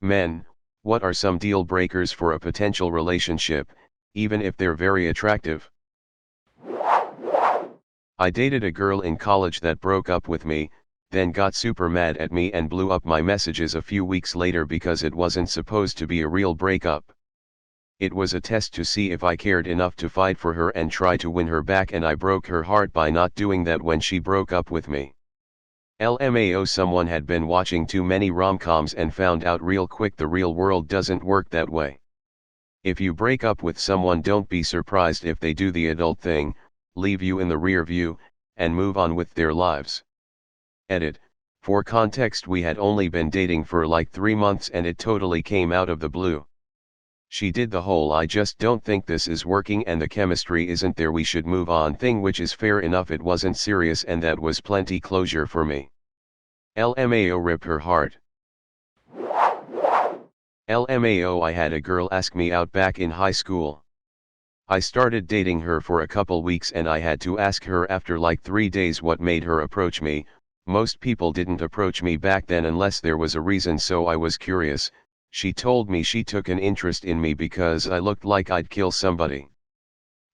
Men, what are some deal breakers for a potential relationship, even if they're very attractive? I dated a girl in college that broke up with me, then got super mad at me and blew up my messages a few weeks later because it wasn't supposed to be a real breakup. It was a test to see if I cared enough to fight for her and try to win her back, and I broke her heart by not doing that when she broke up with me. LMAO, someone had been watching too many rom-coms and found out real quick the real world doesn't work that way. If you break up with someone, don't be surprised if they do the adult thing, leave you in the rear view, and move on with their lives. Edit. For context, we had only been dating for like 3 months and it totally came out of the blue. She did the whole "I just don't think this is working and the chemistry isn't there, we should move on" thing, which is fair enough. It wasn't serious and that was plenty closure for me. LMAO, rip her heart. LMAO, I had a girl ask me out back in high school. I started dating her for a couple weeks and I had to ask her after like 3 days what made her approach me. Most people didn't approach me back then unless there was a reason, so I was curious. She told me she took an interest in me because I looked like I'd kill somebody.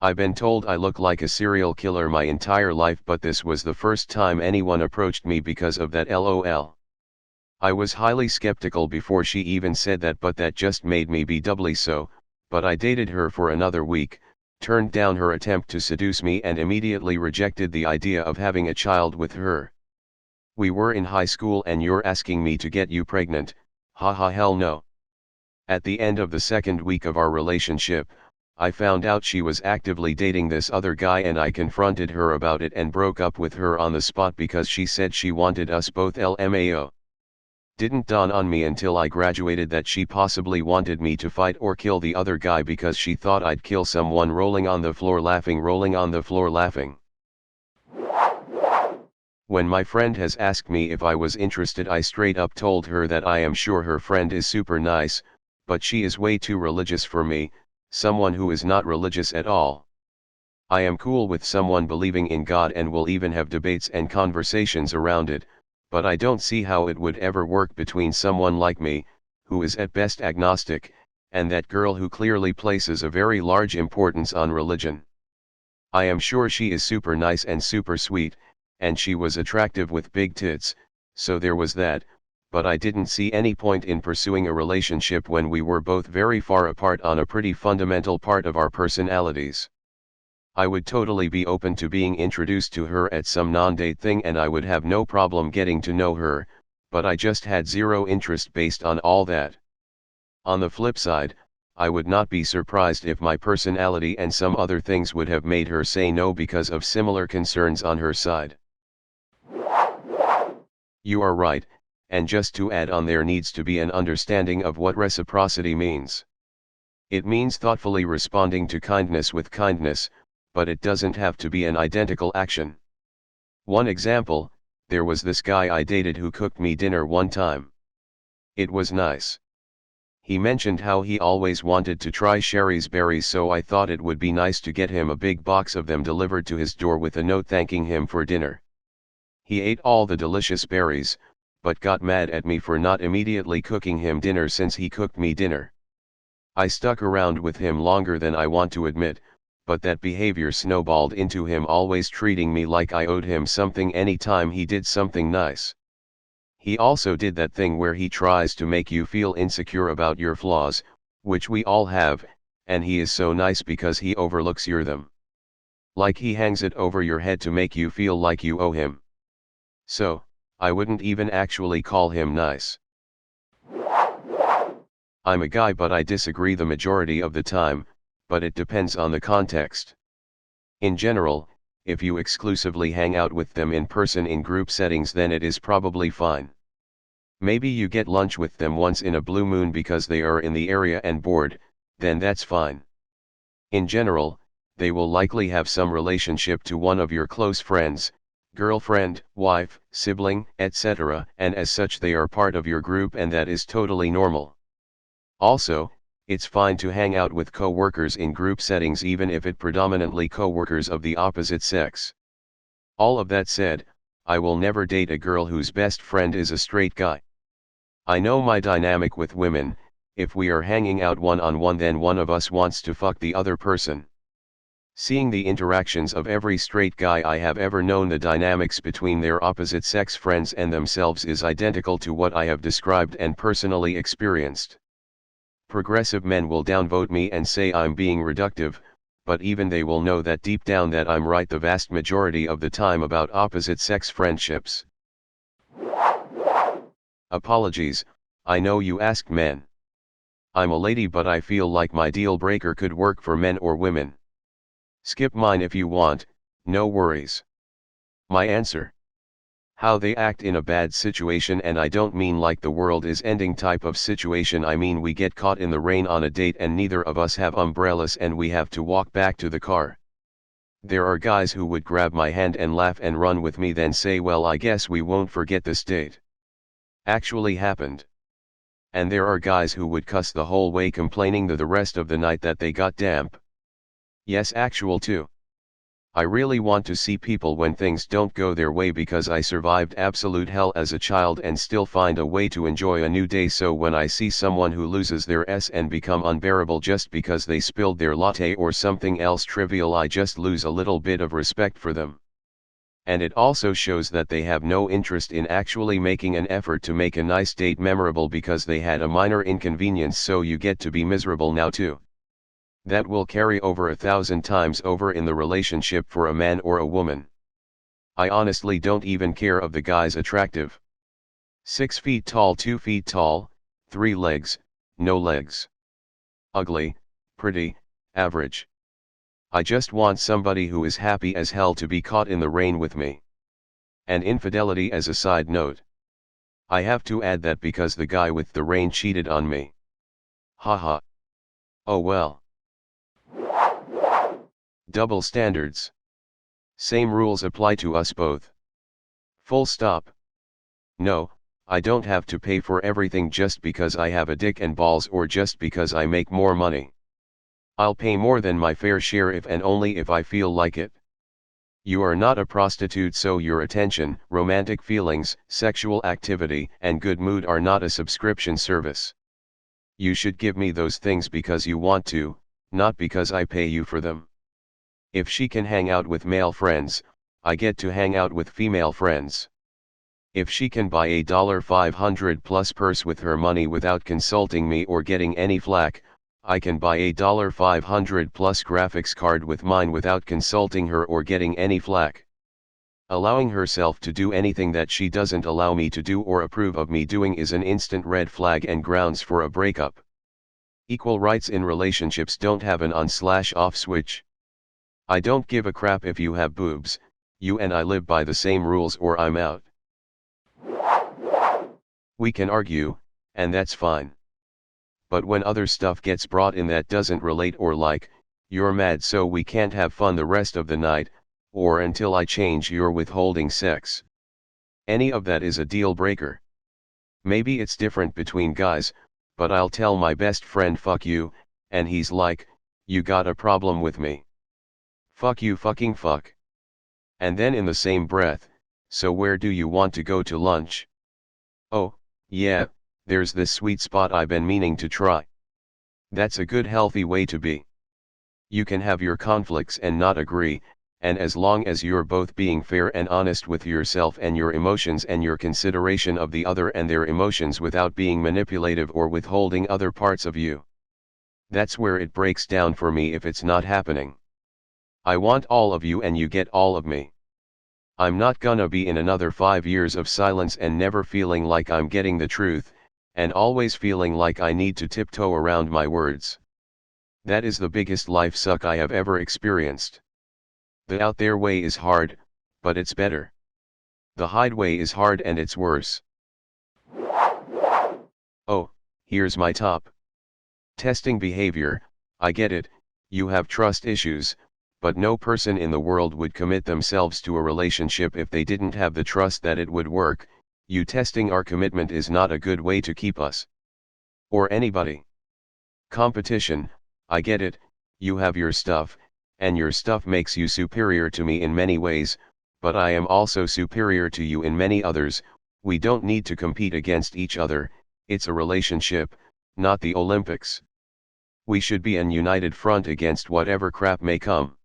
I've been told I look like a serial killer my entire life, but this was the first time anyone approached me because of that, lol. I was highly skeptical before she even said that, but that just made me be doubly so. But I dated her for another week, turned down her attempt to seduce me and immediately rejected the idea of having a child with her. We were in high school and you're asking me to get you pregnant? Haha, hell no. At the end of the second week of our relationship, I found out she was actively dating this other guy and I confronted her about it and broke up with her on the spot because she said she wanted us both, LMAO. Didn't dawn on me until I graduated that she possibly wanted me to fight or kill the other guy because she thought I'd kill someone. Rolling on the floor laughing, rolling on the floor laughing. When my friend has asked me if I was interested, I straight up told her that I am sure her friend is super nice, but she is way too religious for me, someone who is not religious at all. I am cool with someone believing in God and will even have debates and conversations around it, but I don't see how it would ever work between someone like me, who is at best agnostic, and that girl who clearly places a very large importance on religion. I am sure she is super nice and super sweet, and she was attractive with big tits, so there was that, but I didn't see any point in pursuing a relationship when we were both very far apart on a pretty fundamental part of our personalities. I would totally be open to being introduced to her at some non-date thing and I would have no problem getting to know her, but I just had zero interest based on all that. On the flip side, I would not be surprised if my personality and some other things would have made her say no because of similar concerns on her side. You are right, and just to add on, there needs to be an understanding of what reciprocity means. It means thoughtfully responding to kindness with kindness, but it doesn't have to be an identical action. One example, there was this guy I dated who cooked me dinner one time. It was nice. He mentioned how he always wanted to try Sherry's berries, so I thought it would be nice to get him a big box of them delivered to his door with a note thanking him for dinner. He ate all the delicious berries, but got mad at me for not immediately cooking him dinner since he cooked me dinner. I stuck around with him longer than I want to admit, but that behavior snowballed into him always treating me like I owed him something anytime he did something nice. He also did that thing where he tries to make you feel insecure about your flaws, which we all have, and he is so nice because he overlooks your them. Like he hangs it over your head to make you feel like you owe him. So, I wouldn't even actually call him nice. I'm a guy, but I disagree the majority of the time, but it depends on the context. In general, if you exclusively hang out with them in person in group settings, then it is probably fine. Maybe you get lunch with them once in a blue moon because they are in the area and bored, then that's fine. In general, they will likely have some relationship to one of your close friends, girlfriend, wife, sibling, etc., and as such they are part of your group, and that is totally normal. Also, it's fine to hang out with co-workers in group settings even if it predominantly co-workers of the opposite sex. All of that said, I will never date a girl whose best friend is a straight guy. I know my dynamic with women. If we are hanging out one-on-one, then one of us wants to fuck the other person. Seeing the interactions of every straight guy I have ever known, the dynamics between their opposite sex friends and themselves is identical to what I have described and personally experienced. Progressive men will downvote me and say I'm being reductive, but even they will know that deep down that I'm right the vast majority of the time about opposite sex friendships. Apologies, I know you asked men. I'm a lady, but I feel like my deal breaker could work for men or women. Skip mine if you want, no worries. My answer: how they act in a bad situation, and I don't mean like the world is ending type of situation. I mean we get caught in the rain on a date and neither of us have umbrellas and we have to walk back to the car. There are guys who would grab my hand and laugh and run with me, then say, well, I guess we won't forget this date. Actually happened. And there are guys who would cuss the whole way, complaining the rest of the night that they got damp. Yes, actual too. I really want to see people when things don't go their way, because I survived absolute hell as a child and still find a way to enjoy a new day. So when I see someone who loses their S and become unbearable just because they spilled their latte or something else trivial, I just lose a little bit of respect for them. And it also shows that they have no interest in actually making an effort to make a nice date memorable because they had a minor inconvenience, so you get to be miserable now too. That will carry over 1,000 times over in the relationship for a man or a woman. I honestly don't even care if the guy's attractive. 6 feet tall, 2 feet tall, 3 legs, no legs. Ugly, pretty, average. I just want somebody who is happy as hell to be caught in the rain with me. And infidelity as a side note. I have to add that because the guy with the rain cheated on me. Haha. Oh well. Double standards. Same rules apply to us both. Full stop. No, I don't have to pay for everything just because I have a dick and balls or just because I make more money. I'll pay more than my fair share if and only if I feel like it. You are not a prostitute, so your attention, romantic feelings, sexual activity, and good mood are not a subscription service. You should give me those things because you want to, not because I pay you for them. If she can hang out with male friends, I get to hang out with female friends. If she can buy a $500 plus purse with her money without consulting me or getting any flack, I can buy a $500 plus graphics card with mine without consulting her or getting any flack. Allowing herself to do anything that she doesn't allow me to do or approve of me doing is an instant red flag and grounds for a breakup. Equal rights in relationships don't have an on/off switch. I don't give a crap if you have boobs, you and I live by the same rules or I'm out. We can argue, and that's fine. But when other stuff gets brought in that doesn't relate, or like, you're mad so we can't have fun the rest of the night, or until I change, you're withholding sex. Any of that is a deal breaker. Maybe it's different between guys, but I'll tell my best friend fuck you, and he's like, you got a problem with me? Fuck you, fucking fuck. And then in the same breath, so where do you want to go to lunch? Oh, yeah, there's this sweet spot I've been meaning to try. That's a good healthy way to be. You can have your conflicts and not agree, and as long as you're both being fair and honest with yourself and your emotions and your consideration of the other and their emotions without being manipulative or withholding other parts of you. That's where it breaks down for me if it's not happening. I want all of you and you get all of me. I'm not gonna be in another 5 years of silence and never feeling like I'm getting the truth, and always feeling like I need to tiptoe around my words. That is the biggest life suck I have ever experienced. The out there way is hard, but it's better. The hide way is hard and it's worse. Oh, here's my top. Testing behavior. I get it, you have trust issues, but no person in the world would commit themselves to a relationship if they didn't have the trust that it would work. You testing our commitment is not a good way to keep us. Or anybody. Competition. I get it, you have your stuff, and your stuff makes you superior to me in many ways, but I am also superior to you in many others. We don't need to compete against each other, It's a relationship, not the Olympics. We should be an united front against whatever crap may come.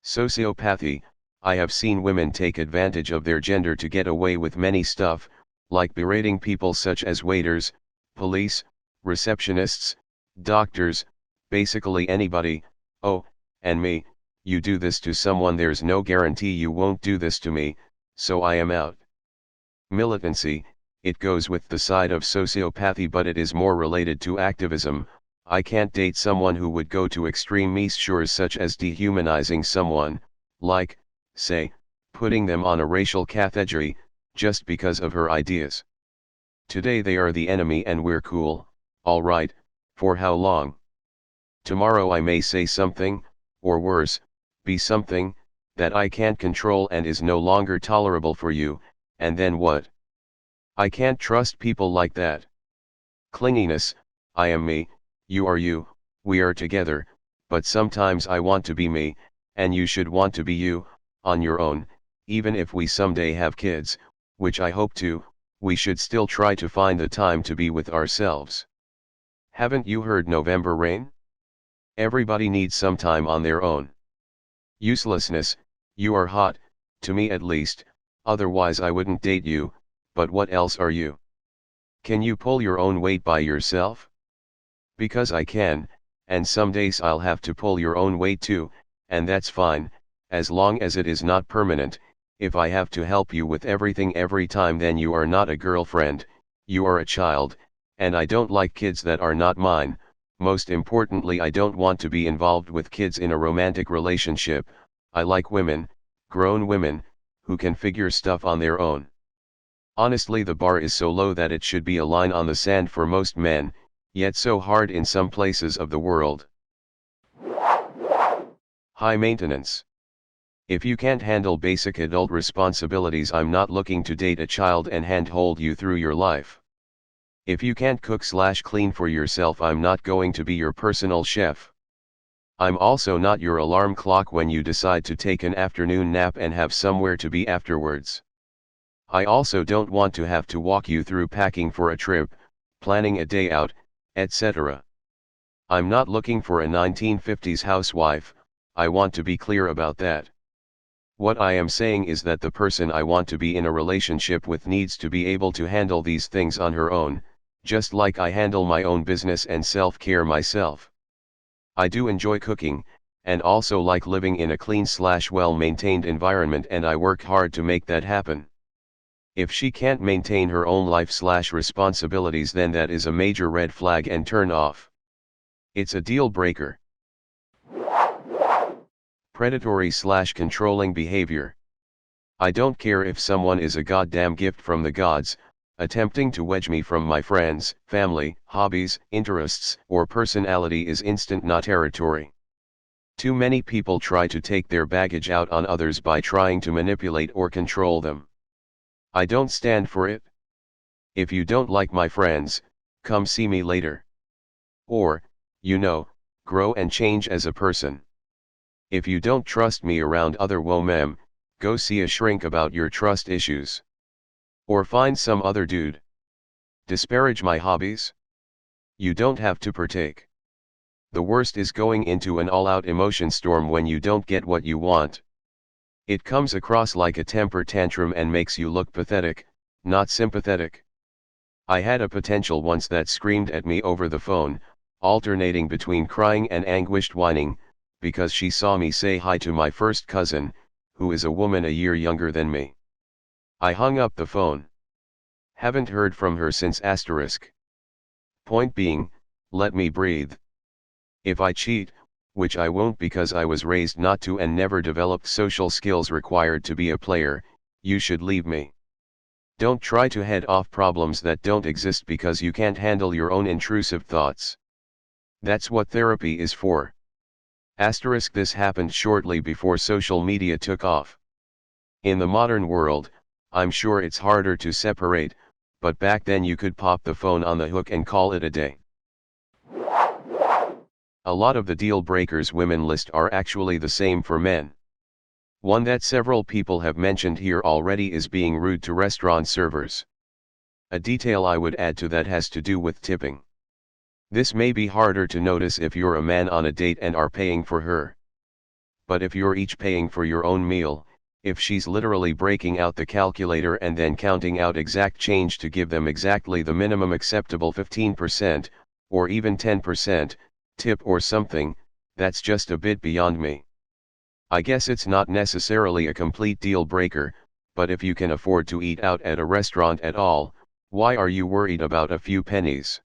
Sociopathy. I have seen women take advantage of their gender to get away with many stuff, like berating people such as waiters, police, receptionists, doctors, basically anybody. Oh, and me, you do this to someone, there's no guarantee you won't do this to me, so I am out. Militancy. It goes with the side of sociopathy, but it is more related to activism. I can't date someone who would go to extreme measures such as dehumanizing someone, like, say, putting them on a racial category, just because of her ideas. Today they are the enemy and we're cool, alright, for how long? Tomorrow I may say something, or worse, be something, that I can't control and is no longer tolerable for you, and then what? I can't trust people like that. Clinginess. I am me, you are you, we are together, but sometimes I want to be me, and you should want to be you, on your own. Even if we someday have kids, which I hope to, we should still try to find the time to be with ourselves. Haven't you heard November Rain? Everybody needs some time on their own. Uselessness. You are hot, to me at least, otherwise I wouldn't date you, but what else are you? Can you pull your own weight by yourself? Because I can, and some days I'll have to pull your own weight too, and that's fine, as long as it is not permanent. If I have to help you with everything every time, then you are not a girlfriend, you are a child, and I don't like kids that are not mine. Most importantly, I don't want to be involved with kids in a romantic relationship. I like women, grown women, who can figure stuff on their own. Honestly, the bar is so low that it should be a line on the sand for most men, yet so hard in some places of the world. High maintenance. If you can't handle basic adult responsibilities, I'm not looking to date a child and handhold you through your life. If you can't cook/clean for yourself, I'm not going to be your personal chef. I'm also not your alarm clock when you decide to take an afternoon nap and have somewhere to be afterwards. I also don't want to have to walk you through packing for a trip, planning a day out, etc. I'm not looking for a 1950s housewife. I want to be clear about that. What I am saying is that the person I want to be in a relationship with needs to be able to handle these things on her own, just like I handle my own business and self-care myself. I do enjoy cooking, and also like living in a clean/well-maintained environment, and I work hard to make that happen. If she can't maintain her own life/responsibilities, then that is a major red flag and turn off. It's a deal breaker. Predatory/controlling behavior. I don't care if someone is a goddamn gift from the gods, attempting to wedge me from my friends, family, hobbies, interests, or personality is instant no territory. Too many people try to take their baggage out on others by trying to manipulate or control them. I don't stand for it. If you don't like my friends, come see me later. Or, grow and change as a person. If you don't trust me around other women, go see a shrink about your trust issues. Or find some other dude. Disparage my hobbies? You don't have to partake. The worst is going into an all-out emotion storm when you don't get what you want. It comes across like a temper tantrum and makes you look pathetic, not sympathetic. I had a potential once that screamed at me over the phone, alternating between crying and anguished whining, because she saw me say hi to my first cousin, who is a woman a year younger than me. I hung up the phone. Haven't heard from her since *. Point being, let me breathe. If I cheat, which I won't because I was raised not to and never developed social skills required to be a player, you should leave me. Don't try to head off problems that don't exist because you can't handle your own intrusive thoughts. That's what therapy is for. This happened shortly before social media took off. In the modern world, I'm sure it's harder to separate, but back then you could pop the phone on the hook and call it a day. A lot of the deal breakers women list are actually the same for men. One that several people have mentioned here already is being rude to restaurant servers. A detail I would add to that has to do with tipping. This may be harder to notice if you're a man on a date and are paying for her. But if you're each paying for your own meal, if she's literally breaking out the calculator and then counting out exact change to give them exactly the minimum acceptable 15%, or even 10%, tip or something, that's just a bit beyond me. I guess it's not necessarily a complete deal breaker, but if you can afford to eat out at a restaurant at all, why are you worried about a few pennies?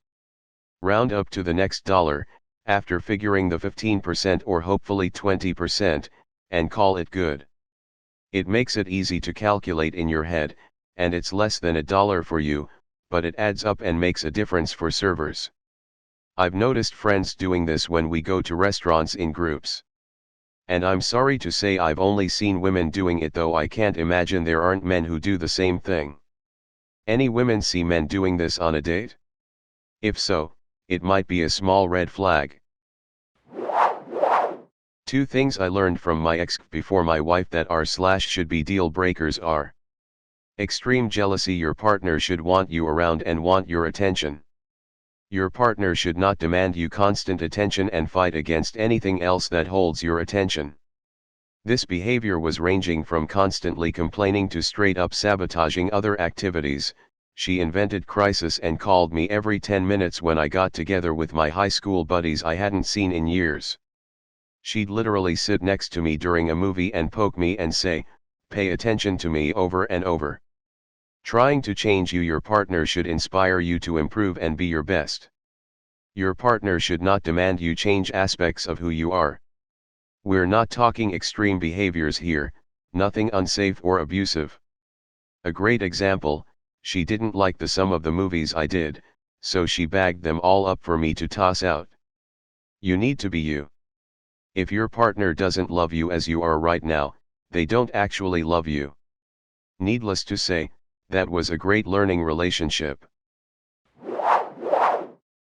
Round up to the next dollar, after figuring the 15% or hopefully 20%, and call it good. It makes it easy to calculate in your head, and it's less than $1 for you, but it adds up and makes a difference for servers. I've noticed friends doing this when we go to restaurants in groups. And I'm sorry to say I've only seen women doing it, though I can't imagine there aren't men who do the same thing. Any women see men doing this on a date? If so, it might be a small red flag. 2 things I learned from my ex before my wife that are/should be deal breakers are: extreme jealousy. Your partner should want you around and want your attention. Your partner should not demand you constant attention and fight against anything else that holds your attention. This behavior was ranging from constantly complaining to straight up sabotaging other activities. She invented crisis and called me every 10 minutes when I got together with my high school buddies I hadn't seen in years. She'd literally sit next to me during a movie and poke me and say, "Pay attention to me," over and over. Trying to change you. Your partner should inspire you to improve and be your best. Your partner should not demand you change aspects of who you are. We're not talking extreme behaviors here, nothing unsafe or abusive. A great example: she didn't like some of the movies I did, so she bagged them all up for me to toss out. You need to be you. If your partner doesn't love you as you are right now, they don't actually love you. Needless to say, that was a great learning relationship.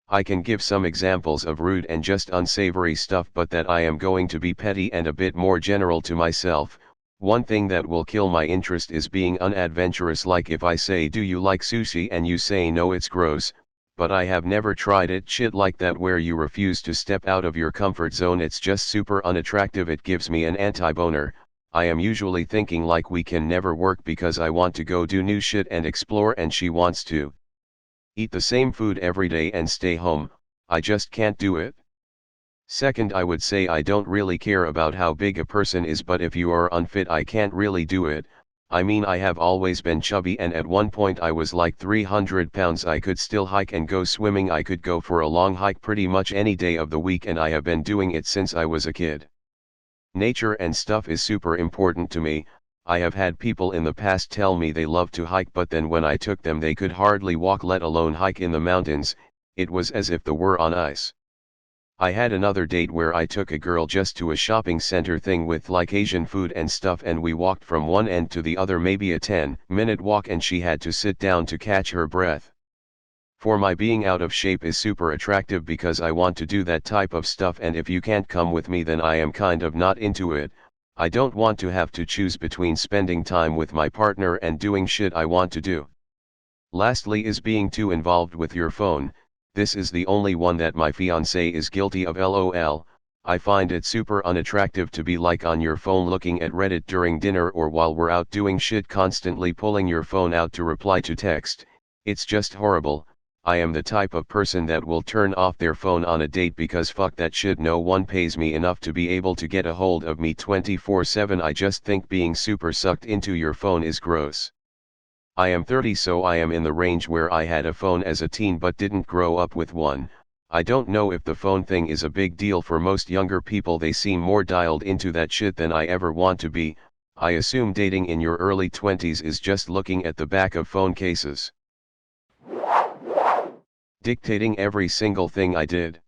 I can give some examples of rude and just unsavory stuff, but that I am going to be petty and a bit more general to myself. One thing that will kill my interest is being unadventurous, like if I say, "Do you like sushi?" and you say, "No, it's gross, but I have never tried it." Shit like that, where you refuse to step out of your comfort zone. It's just super unattractive. It gives me an anti-boner. I am usually thinking like we can never work because I want to go do new shit and explore, and she wants to eat the same food every day and stay home. I just can't do it. Second, I would say I don't really care about how big a person is, but if you are unfit, I can't really do it. I mean, I have always been chubby, and at one point I was like 300 pounds. I could still hike and go swimming. I could go for a long hike pretty much any day of the week, and I have been doing it since I was a kid. Nature and stuff is super important to me. I have had people in the past tell me they love to hike, but then when I took them they could hardly walk, let alone hike in the mountains. It was as if they were on ice. I had another date where I took a girl just to a shopping center thing with like Asian food and stuff, and we walked from one end to the other, maybe a 10-minute walk, and she had to sit down to catch her breath. For my being out of shape is super attractive because I want to do that type of stuff, and if you can't come with me then I am kind of not into it. I don't want to have to choose between spending time with my partner and doing shit I want to do. Lastly is being too involved with your phone. This is the only one that my fiancé is guilty of. LOL. I find it super unattractive to be like on your phone looking at Reddit during dinner or while we're out doing shit, constantly pulling your phone out to reply to text. It's just horrible. I am the type of person that will turn off their phone on a date because fuck that shit. No one pays me enough to be able to get a hold of me 24/7. I just think being super sucked into your phone is gross. I am 30, so I am in the range where I had a phone as a teen but didn't grow up with one. I don't know if the phone thing is a big deal for most younger people. They seem more dialed into that shit than I ever want to be. I assume dating in your early 20s is just looking at the back of phone cases. Dictating every single thing I did.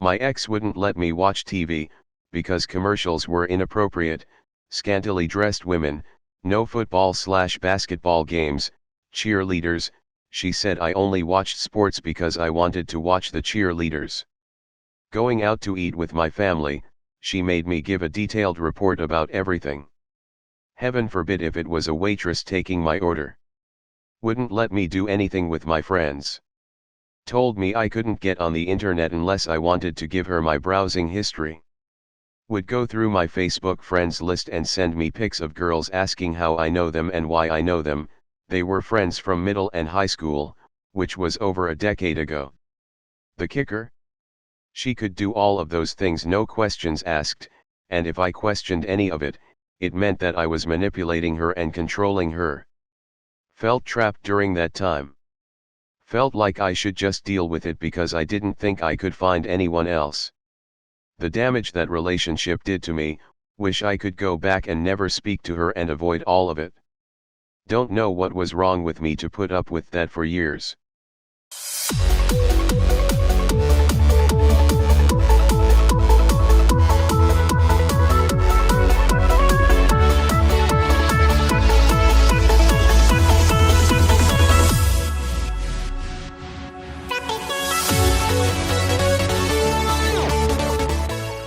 My ex wouldn't let me watch TV, because commercials were inappropriate, scantily dressed women, no football/basketball games, cheerleaders. She said I only watched sports because I wanted to watch the cheerleaders. Going out to eat with my family, she made me give a detailed report about everything. Heaven forbid if it was a waitress taking my order. Wouldn't let me do anything with my friends. Told me I couldn't get on the internet unless I wanted to give her my browsing history. Would go through my Facebook friends list and send me pics of girls asking how I know them and why I know them. They were friends from middle and high school, which was over a decade ago. The kicker? She could do all of those things, no questions asked, and if I questioned any of it, it meant that I was manipulating her and controlling her. Felt trapped during that time. Felt like I should just deal with it because I didn't think I could find anyone else. The damage that relationship did to me, wish I could go back and never speak to her and avoid all of it. Don't know what was wrong with me to put up with that for years.